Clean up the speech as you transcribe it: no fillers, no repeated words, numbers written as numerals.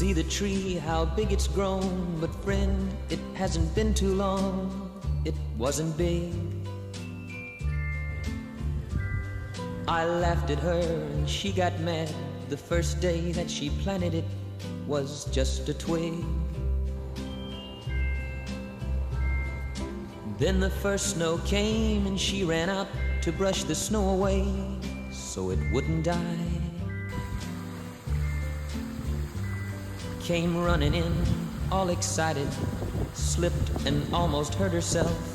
See the tree, how big it's grown, but friend, it hasn't been too long, it wasn't big. I laughed at her and she got mad. The first day that she planted it was just a twig. Then the first snow came and she ran out to brush the snow away so it wouldn't die. Came running in, all excited, slipped and almost hurt herself.